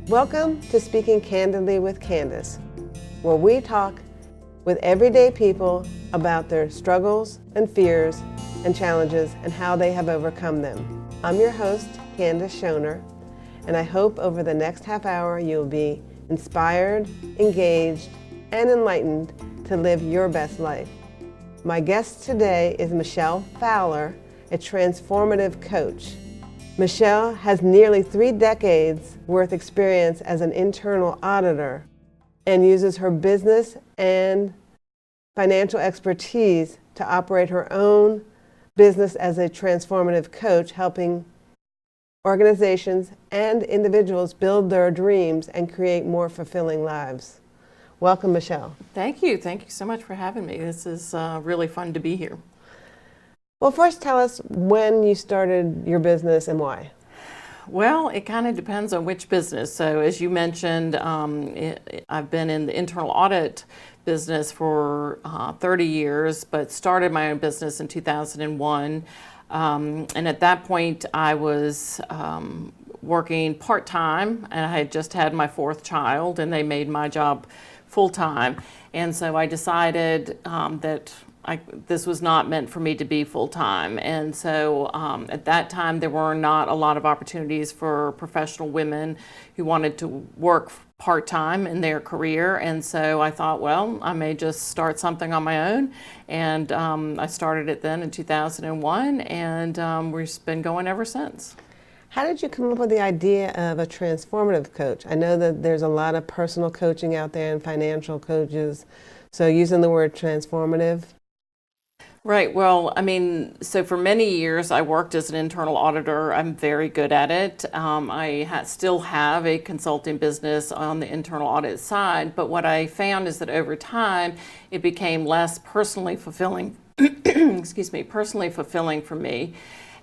Welcome to Speaking Candidly with Candace, where we talk with everyday people about their struggles and fears and challenges and how they have overcome them. I'm your host, Candace Schoner, and I hope over the next half hour you'll be inspired, engaged, and enlightened to live your best life. My guest today is Michelle Fowler, a transformative coach. Michelle has nearly 3 decades worth experience as an internal auditor and uses her business and financial expertise to operate her own business as a transformative coach, helping organizations and individuals build their dreams and create more fulfilling lives. Welcome, Michelle. Thank you. Thank you so much for having me. This is really fun to be here. Well, first tell us when you started your business and why. Well, it kind of depends on which business. So as you mentioned, I've been in the internal audit business for 30 years, but started my own business in 2001. And at that point, I was working part-time, and I had just had my 4th child, and they made my job full-time. And so I decided that this was not meant for me to be full-time. And so at that time, there were not a lot of opportunities for professional women who wanted to work part-time in their career. And so I thought, well, I may just start something on my own. And I started it then in 2001, and we've been going ever since. How did you come up with the idea of a transformative coach? I know that there's a lot of personal coaching out there and financial coaches. So using the word transformative. Right. Well, I mean, so for many years I worked as an internal auditor. I'm very good at it. I still have a consulting business on the internal audit side, but what I found is that over time it became less personally fulfilling, personally fulfilling for me.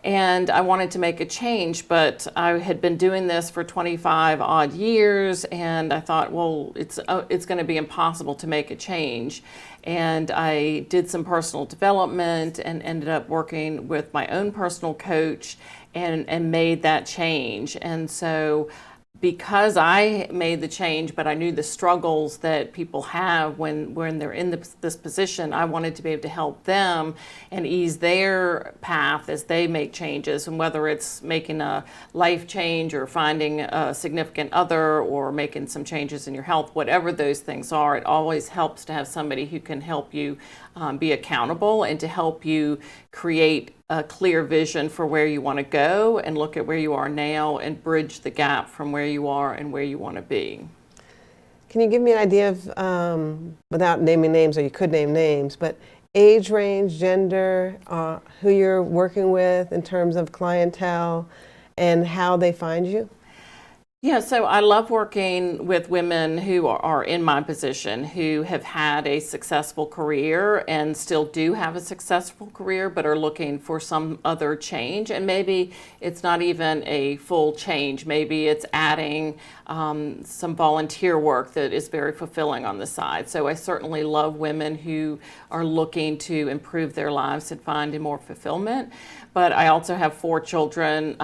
And I wanted to make a change, but I had been doing this for 25 odd years, and I thought, well, it's going to be impossible to make a change. And I did some personal development and ended up working with my own personal coach and made that change. And so because I made the change, but I knew the struggles that people have when they're in this position, I wanted to be able to help them and ease their path as they make changes. And whether it's making a life change or finding a significant other or making some changes in your health, whatever those things are, it always helps to have somebody who can help you be accountable and to help you create a clear vision for where you want to go and look at where you are now and bridge the gap from where you are and where you want to be. Can you give me an idea of, without naming names, or you could name names, but age range, gender, who you're working with in terms of clientele and how they find you? Yeah, so I love working with women who are in my position, who have had a successful career and still do have a successful career, but are looking for some other change. And maybe it's not even a full change. Maybe it's adding some volunteer work that is very fulfilling on the side. So I certainly love women who are looking to improve their lives and find more fulfillment. But I also have 4 children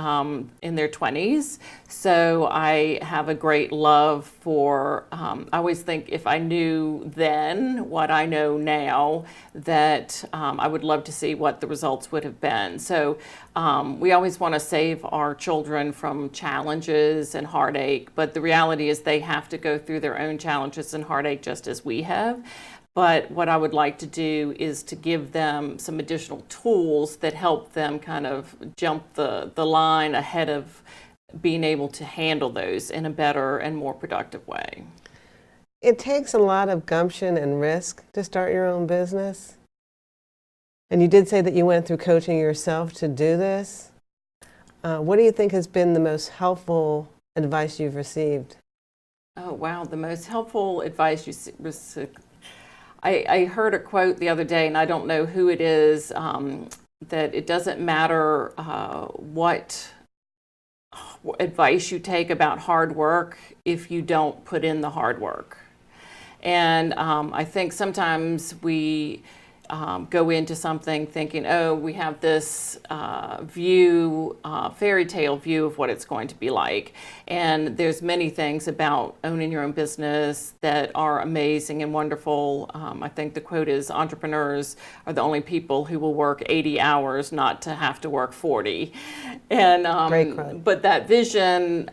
in their 20s. So I have a great love for, I always think if I knew then what I know now, that I would love to see what the results would have been. So we always want to save our children from challenges and heartache, but the reality is they have to go through their own challenges and heartache just as we have. But what I would like to do is to give them some additional tools that help them kind of jump the line ahead of being able to handle those in a better and more productive way. It takes a lot of gumption and risk to start your own business. And you did say that you went through coaching yourself to do this. What do you think has been the most helpful advice you've received? Oh, wow. The most helpful advice you received. I heard a quote the other day, and I don't know who it is, that it doesn't matter what advice you take about hard work if you don't put in the hard work. And I think sometimes we go into something thinking, oh, we have this view, fairy tale view of what it's going to be like. And there's many things about owning your own business that are amazing and wonderful. I think the quote is, entrepreneurs are the only people who will work 80 hours not to have to work 40. And Great quote. but that vision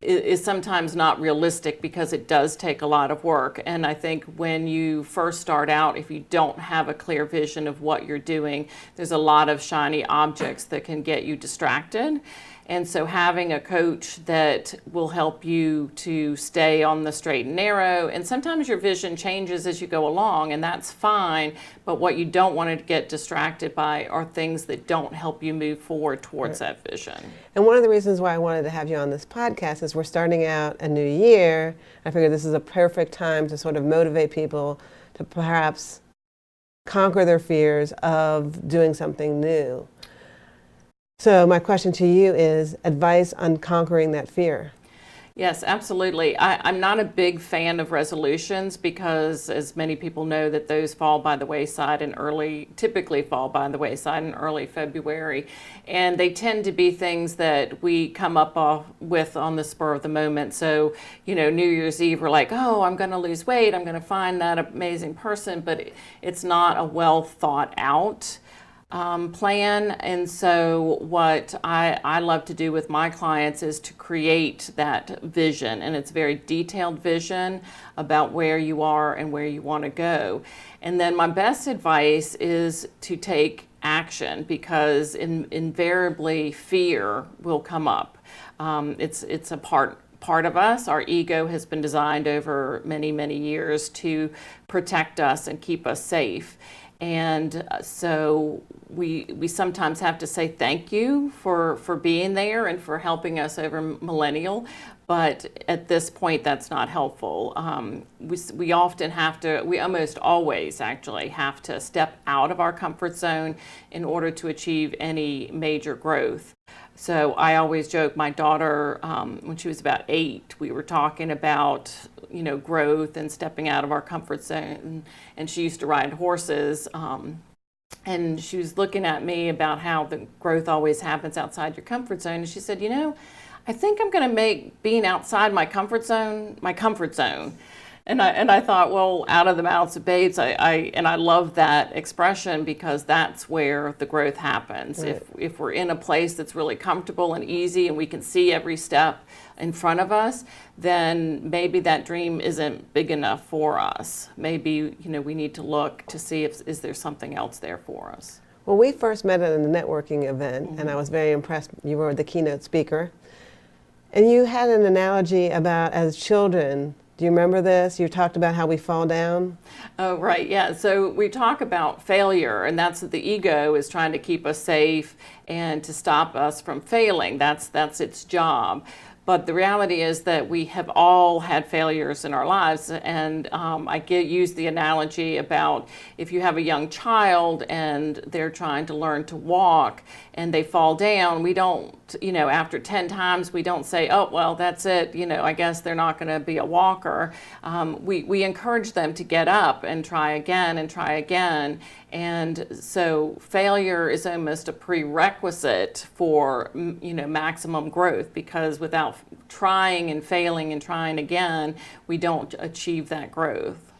is sometimes not realistic because it does take a lot of work. And I think when you first start out, if you don't have a clear vision of what you're doing, there's a lot of shiny objects that can get you distracted. And so having a coach that will help you to stay on the straight and narrow, and sometimes your vision changes as you go along, and that's fine, but what you don't want to get distracted by are things that don't help you move forward towards that vision. And one of the reasons why I wanted to have you on this podcast is we're starting out a new year. I figured this is a perfect time to sort of motivate people to perhaps conquer their fears of doing something new. So my question to you is advice on conquering that fear. Yes, absolutely. I'm not a big fan of resolutions because, as many people know, that those fall by the wayside typically fall by the wayside in early February. And they tend to be things that we come up with on the spur of the moment. So, New Year's Eve, we're like, oh, I'm going to lose weight. I'm going to find that amazing person. But it's not a well thought out plan. And so what I love to do with my clients is to create that vision, and it's very detailed vision about where you are and where you want to go. And then my best advice is to take action, because invariably fear will come up. It's a part of us. Our ego has been designed over many, many years to protect us and keep us safe. And so we sometimes have to say thank you for being there and for helping us over millennial. But at this point, that's not helpful. We often we almost always actually have to step out of our comfort zone in order to achieve any major growth. So I always joke, my daughter, when she was about 8, we were talking about, growth and stepping out of our comfort zone. And she used to ride horses. And she was looking at me about how the growth always happens outside your comfort zone. And she said, I think I'm going to make being outside my comfort zone my comfort zone. And I thought, well, out of the mouths of babes, I love that expression, because that's where the growth happens. Right. If we're in a place that's really comfortable and easy and we can see every step in front of us, then maybe that dream isn't big enough for us. Maybe, we need to look to see is there something else there for us. Well, we first met at a networking event, and I was very impressed. You were the keynote speaker. And you had an analogy about, as children, do you remember this? You talked about how we fall down. Oh, right, yeah. So we talk about failure, and that's the ego is trying to keep us safe and to stop us from failing. That's its job. But the reality is that we have all had failures in our lives. And I use the analogy about if you have a young child and they're trying to learn to walk and they fall down, we don't, after 10 times, we don't say, oh, well, that's it. I guess they're not going to be a walker. We encourage them to get up and try again and try again. And so failure is almost a prerequisite for, maximum growth, because without trying and failing and trying again, we don't achieve that growth.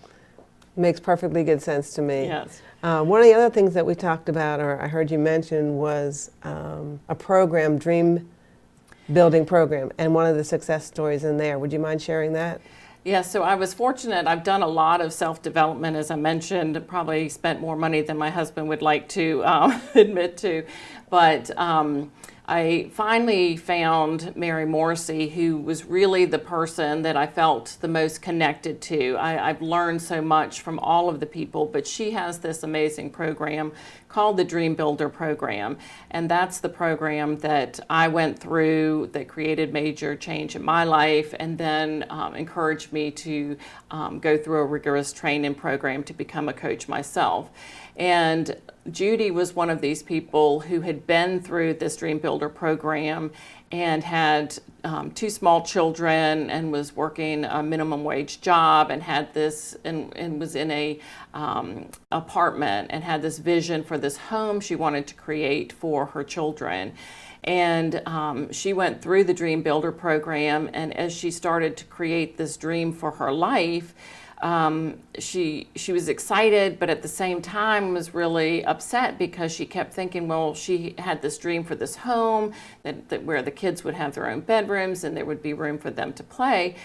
Makes perfectly good sense to me. Yes. One of the other things that we talked about, or I heard you mention, was a program, dream building program, and one of the success stories in there. Would you mind sharing that? Yeah, so I was fortunate. I've done a lot of self-development, as I mentioned, probably spent more money than my husband would like to admit to. But I finally found Mary Morrissey, who was really the person that I felt the most connected to. I've learned so much from all of the people, but she has this amazing program called the Dream Builder Program. And that's the program that I went through that created major change in my life, and then encouraged me to go through a rigorous training program to become a coach myself. And Judy was one of these people who had been through this Dream Builder program and had 2 small children and was working a minimum wage job and had this and was in a apartment and had this vision for this home she wanted to create for her children. And she went through the Dream Builder program, and as she started to create this dream for her life, she was excited, but at the same time was really upset because she kept thinking, well, she had this dream for this home that where the kids would have their own bedrooms and there would be room for them to play.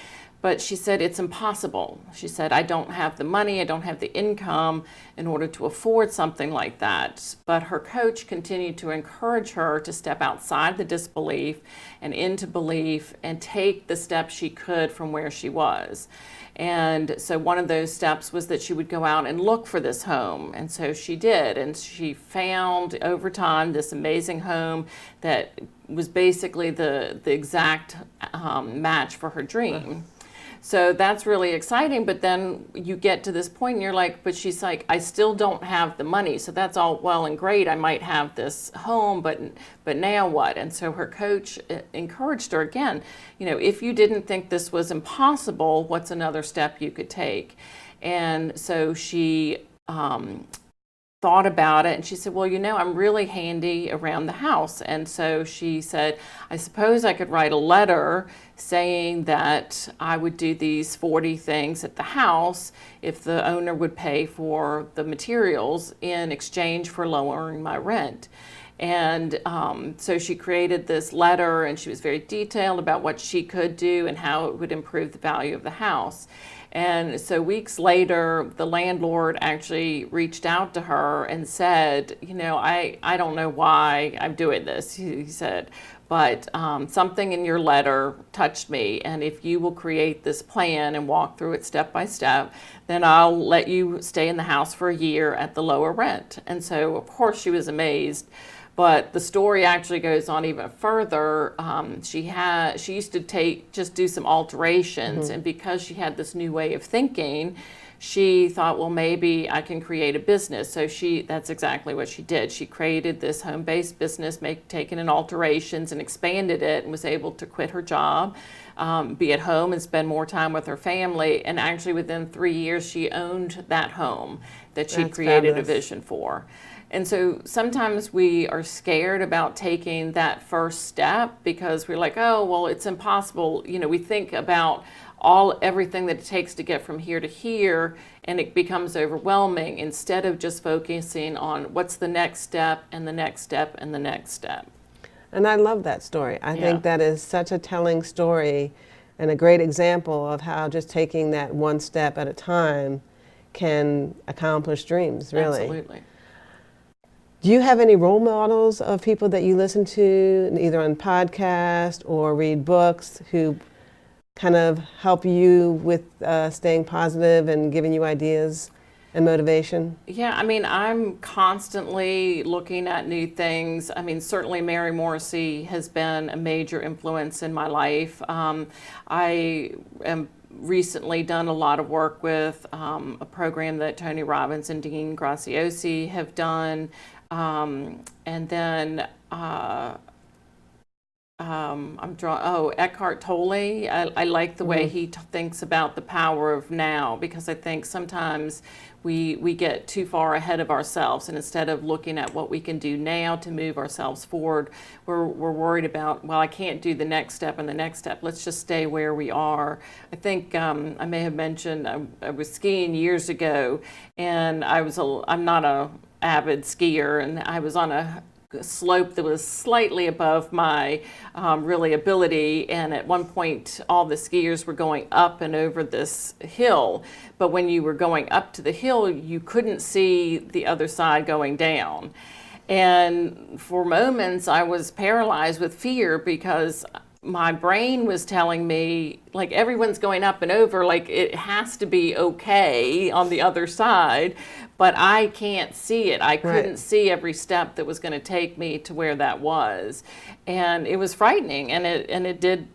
But she said, it's impossible. She said, I don't have the money, I don't have the income in order to afford something like that. But her coach continued to encourage her to step outside the disbelief and into belief and take the steps she could from where she was. And so one of those steps was that she would go out and look for this home. And so she did. And she found over time this amazing home that was basically the exact match for her dream. So that's really exciting, but then you get to this point and you're like, but she's like, I still don't have the money. So that's all well and great. I might have this home, but now what? And so her coach encouraged her again, if you didn't think this was impossible, what's another step you could take? And so she thought about it, and she said, well, I'm really handy around the house. And so she said, I suppose I could write a letter saying that I would do these 40 things at the house if the owner would pay for the materials in exchange for lowering my rent. And so she created this letter, and she was very detailed about what she could do and how it would improve the value of the house. And so weeks later, the landlord actually reached out to her and said, I don't know why I'm doing this, he said, but something in your letter touched me. And if you will create this plan and walk through it step by step, then I'll let you stay in the house for a year at the lower rent. And so, of course, she was amazed. But the story actually goes on even further. She used to just do some alterations, and because she had this new way of thinking, she thought, well, maybe I can create a business. So that's exactly what she did. She created this home-based business, taking in alterations and expanded it, and was able to quit her job, be at home and spend more time with her family. And actually within 3 years, she owned that home that she created fabulous. A vision for. And so sometimes we are scared about taking that first step because we're like, oh, well, it's impossible. We think about everything that it takes to get from here to here, and it becomes overwhelming instead of just focusing on what's the next step and the next step and the next step. And I love that story. I think that is such a telling story and a great example of how just taking that one step at a time can accomplish dreams, really. Absolutely. Do you have any role models of people that you listen to, either on podcast or read books, who kind of help you with staying positive and giving you ideas and motivation? Yeah, I'm constantly looking at new things. Certainly Mary Morrissey has been a major influence in my life. I am recently done a lot of work with a program that Tony Robbins and Dean Graziosi have done. And then Eckhart Tolle. I like the way he thinks about the power of now, because I think sometimes we get too far ahead of ourselves, and instead of looking at what we can do now to move ourselves forward, we're worried about, well, I can't do the next step and the next step. Let's just stay where we are. I think I may have mentioned I was skiing years ago, and I'm not a avid skier, and I was on a slope that was slightly above my really ability, and at one point all the skiers were going up and over this hill, but when you were going up to the hill you couldn't see the other side going down, and for moments I was paralyzed with fear because my brain was telling me, like, everyone's going up and over, like it has to be okay on the other side. but I can't see it. I couldn't Right. see every step that was going to take me to where that was. And it was frightening, and it did,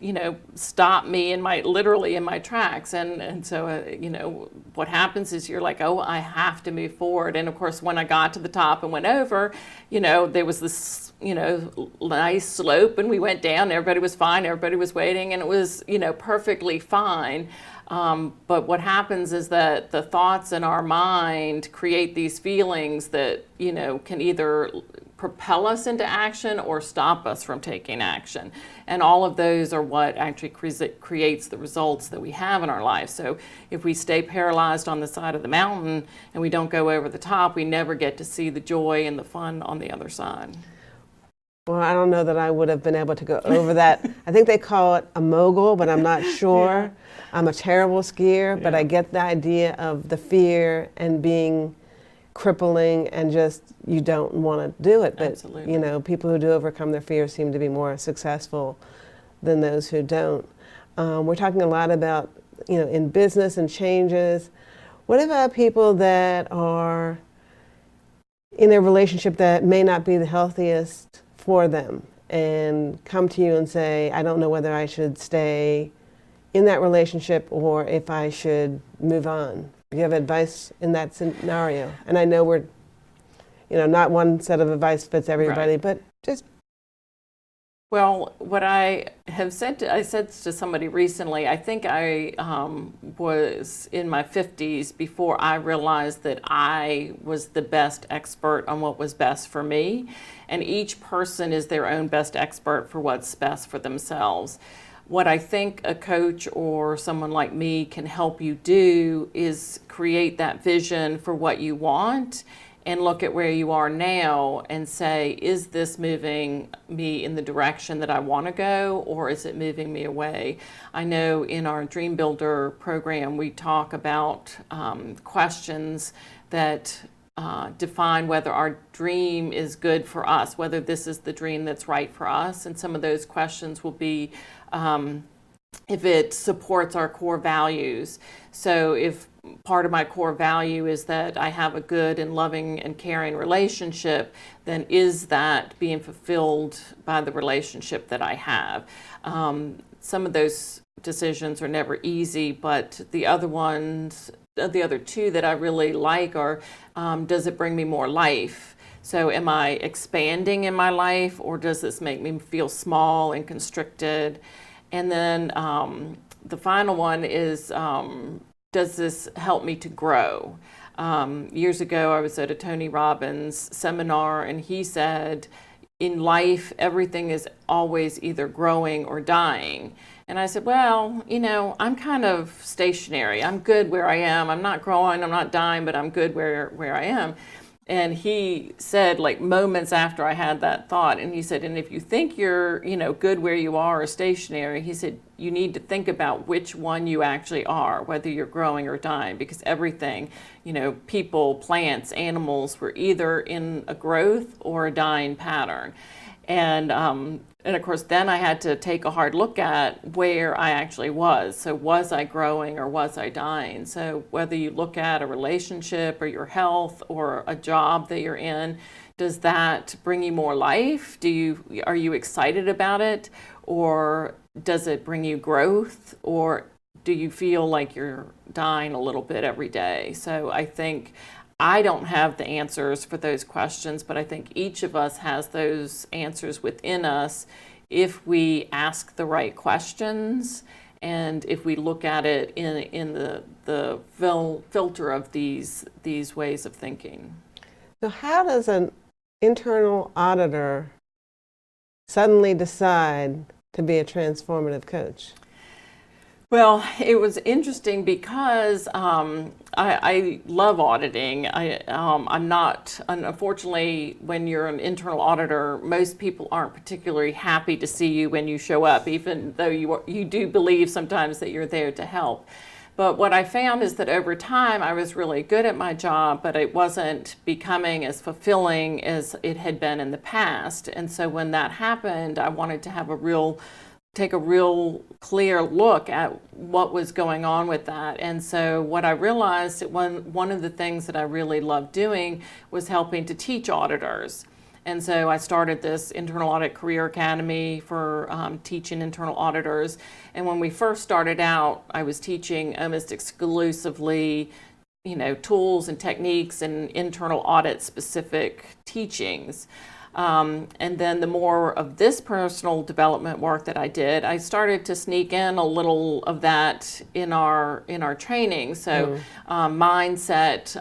stop me literally in my tracks. And so, what happens is you're like, oh, I have to move forward. And of course, when I got to the top and went over, there was this, nice slope, and we went down. Everybody was fine. Everybody was waiting, and it was, perfectly fine. But what happens is that the thoughts in our mind create these feelings that, can either propel us into action or stop us from taking action. And all of those are what actually creates the results that we have in our life. So if we stay paralyzed on the side of the mountain and we don't go over the top, we never get to see the joy and the fun on the other side. Well, I don't know that I would have been able to go over that. I think they call it a mogul, but I'm not sure. Yeah. I'm a terrible skier, but I get the idea of the fear and being crippling, and just you don't want to do it. But Absolutely. People who do overcome their fears seem to be more successful than those who don't. We're talking a lot about in business and changes. What about people that are in a relationship that may not be the healthiest for them, and come to you and say, I don't know whether I should stay in that relationship or if I should move on? Do you have advice in that scenario? And I know we're, not one set of advice fits everybody, Right. but just. Well, what I said to somebody recently, I think I was in my 50s before I realized that I was the best expert on what was best for me. And each person is their own best expert for what's best for themselves. What I think a coach or someone like me can help you do is create that vision for what you want and look at where you are now and say, is this moving me in the direction that I want to go, or is it moving me away? I know in our Dream Builder program, we talk about questions that define whether our dream is good for us, whether this is the dream that's right for us. And some of those questions will be if it supports our core values. So if part of my core value is that I have a good and loving and caring relationship, then is that being fulfilled by the relationship that I have? Some of those decisions are never easy, but the other two that I really like are, does it bring me more life? So am I expanding in my life, or does this make me feel small and constricted? And then the final one is, does this help me to grow? Years ago, I was at a Tony Robbins seminar, and he said, in life, everything is always either growing or dying. And I said, well, I'm kind of stationary. I'm good where I am. I'm not growing, I'm not dying, but I'm good where I am. And he said, like moments after I had that thought, and he said, and if you think you're, good where you are or stationary, he said, you need to think about which one you actually are, whether you're growing or dying, because everything, people, plants, animals, were either in a growth or a dying pattern. And of course, then I had to take a hard look at where I actually was. So was I growing or was I dying? So whether you look at a relationship or your health or a job that you're in, does that bring you more life? Are you excited about it? Or does it bring you growth? Or do you feel like you're dying a little bit every day? So I think I don't have the answers for those questions, but I think each of us has those answers within us if we ask the right questions and if we look at it in the filter of these ways of thinking. So how does an internal auditor suddenly decide to be a transformative coach? Well, it was interesting because I love auditing. I'm not, unfortunately, when you're an internal auditor, most people aren't particularly happy to see you when you show up, even though you do believe sometimes that you're there to help. But what I found is that over time, I was really good at my job, but it wasn't becoming as fulfilling as it had been in the past. And so when that happened, I wanted to have a real take a real clear look at what was going on with that. And so what I realized, one of the things that I really loved doing was helping to teach auditors. And so I started this Internal Audit Career Academy for teaching internal auditors. And when we first started out, I was teaching almost exclusively, tools and techniques and internal audit specific teachings. And then the more of this personal development work that I did, I started to sneak in a little of that in our training. So mindset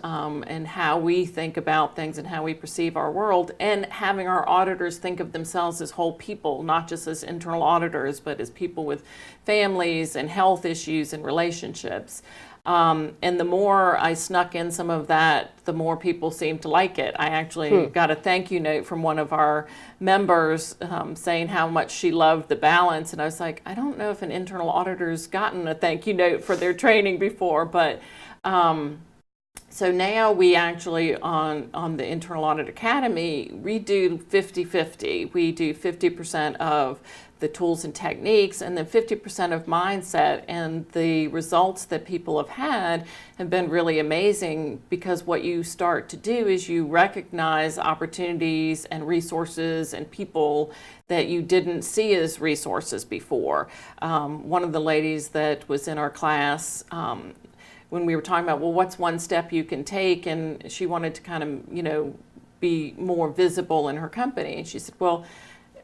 and how we think about things and how we perceive our world, and having our auditors think of themselves as whole people, not just as internal auditors, but as people with families and health issues and relationships. And the more I snuck in some of that, the more people seemed to like it. I actually got a thank you note from one of our members saying how much she loved the balance. And I was like, I don't know if an internal auditor's gotten a thank you note for their training before, but so now we actually, on the Internal Audit Academy, we do 50-50. We do 50% of the tools and techniques, and then 50% of mindset. And the results that people have been really amazing, because what you start to do is you recognize opportunities and resources and people that you didn't see as resources before. One of the ladies that was in our class, when we were talking about, well, what's one step you can take? And she wanted to kind of, be more visible in her company. And she said, well,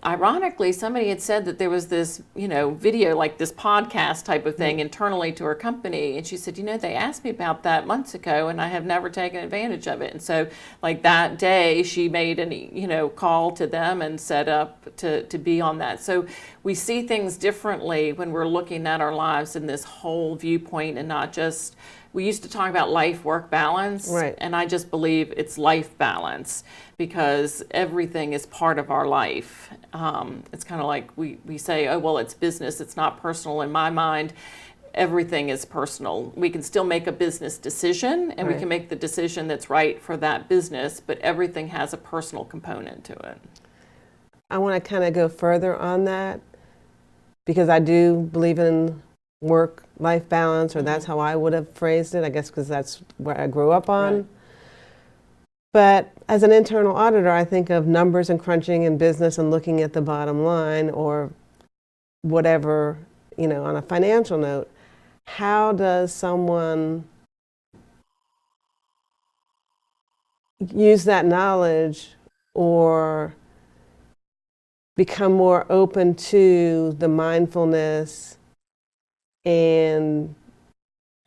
ironically, somebody had said that there was this, video, like this podcast type of thing internally to her company. And she said, they asked me about that months ago and I have never taken advantage of it. And so like that day she made an, call to them and set up to be on that. So we see things differently when we're looking at our lives in this whole viewpoint, and not just, we used to talk about life-work balance, right. And I just believe it's life balance, because everything is part of our life. It's kind of like we say, oh, well, it's business, it's not personal. In my mind, everything is personal. We can still make a business decision, and right. we can make the decision that's right for that business, but everything has a personal component to it. I want to kind of go further on that, because I do believe in work-life balance, or that's how I would have phrased it, I guess, because that's where I grew up on. Right. But as an internal auditor, I think of numbers and crunching in business and looking at the bottom line, or whatever, on a financial note. How does someone use that knowledge or become more open to the mindfulness, and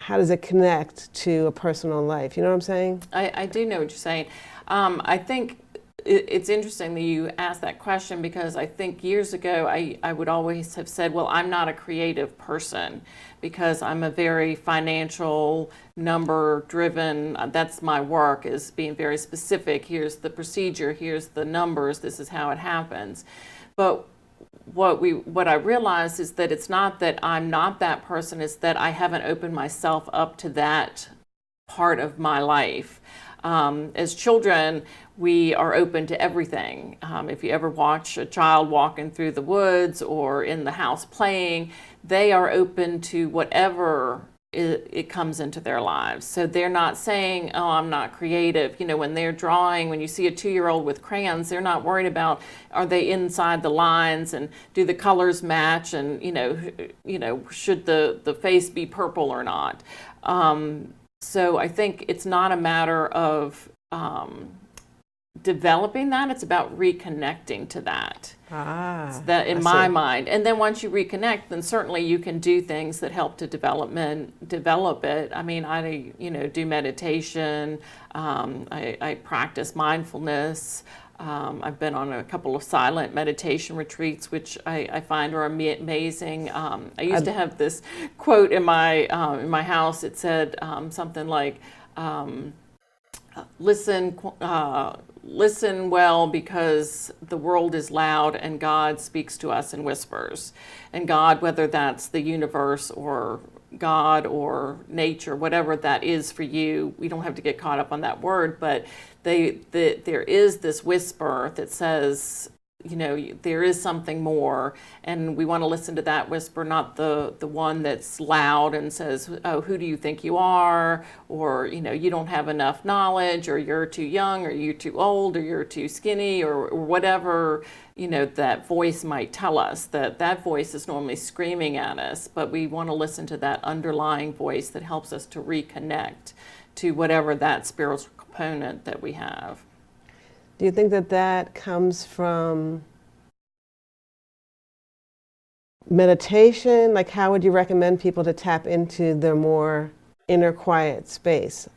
how does it connect to a personal life? You know what I'm saying? I do know what you're saying. I think it's interesting that you asked that question, because I think years ago I would always have said, well, I'm not a creative person because I'm a very financial, number driven. That's my work, is being very specific. Here's the procedure, here's the numbers, this is how it happens. But what I realized is that it's not that I'm not that person, it's that I haven't opened myself up to that part of my life. As children, we are open to everything. If you ever watch a child walking through the woods or in the house playing, they are open to whatever it comes into their lives. So they're not saying, oh, I'm not creative. When they're drawing, when you see a 2-year-old with crayons, they're not worried about, are they inside the lines, and do the colors match, and should the face be purple or not. So I think it's not a matter of developing that, it's about reconnecting to that. So that in my mind. And then once you reconnect, then certainly you can do things that help to develop it. I mean, I do meditation, I practice mindfulness. I've been on a couple of silent meditation retreats, which I find are amazing. I used to have this quote in my house. It said something like, listen well, because the world is loud and God speaks to us in whispers. And God, whether that's the universe or God or nature, whatever that is for you, we don't have to get caught up on that word, but there is this whisper that says, there is something more, and we want to listen to that whisper, not the one that's loud and says, oh, who do you think you are, or you don't have enough knowledge, or you're too young, or you're too old, or you're too skinny, or whatever that voice might tell us. That voice is normally screaming at us, but we want to listen to that underlying voice that helps us to reconnect to whatever that spiritual component that we have. Do you think that comes from meditation? Like, how would you recommend people to tap into their more inner quiet space?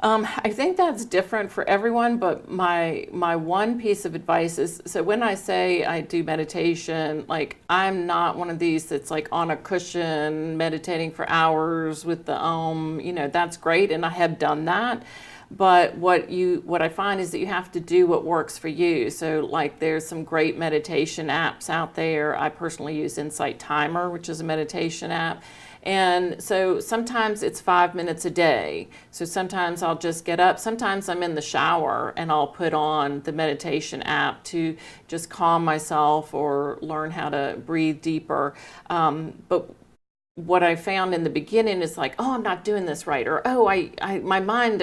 I think that's different for everyone, but my one piece of advice is, so when I say I do meditation, like, I'm not one of these that's like on a cushion meditating for hours with the that's great, and I have done that. But what I find is that you have to do what works for you. So like, there's some great meditation apps out there. I personally use Insight Timer, which is a meditation app. And so sometimes it's 5 minutes a day. So sometimes I'll just get up. Sometimes I'm in the shower and I'll put on the meditation app to just calm myself or learn how to breathe deeper. But what I found in the beginning is like, oh, I'm not doing this right, or oh, my mind,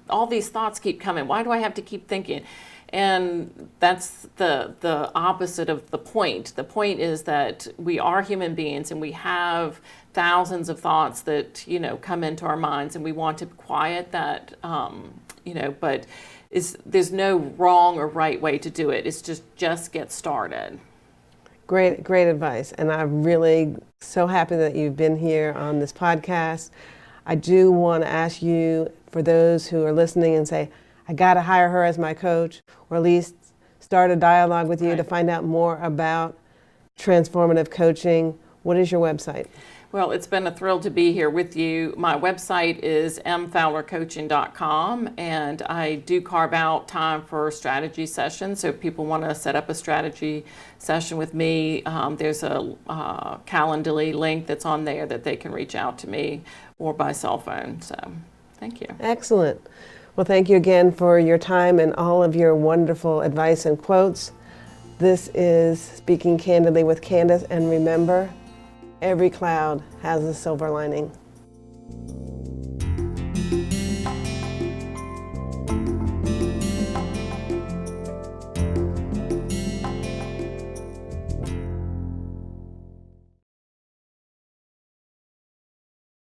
all these thoughts keep coming. Why do I have to keep thinking? And that's the opposite of the point. The point is that we are human beings, and we have thousands of thoughts that come into our minds, and we want to quiet that. But there's no wrong or right way to do it. It's just get started. Great advice. And I'm really so happy that you've been here on this podcast. I do want to ask you, for those who are listening and say, I got to hire her as my coach, or at least start a dialogue with you to find out more about transformative coaching. What is your website? Well, it's been a thrill to be here with you. My website is mfowlercoaching.com, and I do carve out time for strategy sessions. So if people want to set up a strategy session with me, there's a Calendly link that's on there that they can reach out to me, or by cell phone. So thank you. Excellent. Well, thank you again for your time and all of your wonderful advice and quotes. This is Speaking Candidly with Candace, and remember, every cloud has a silver lining.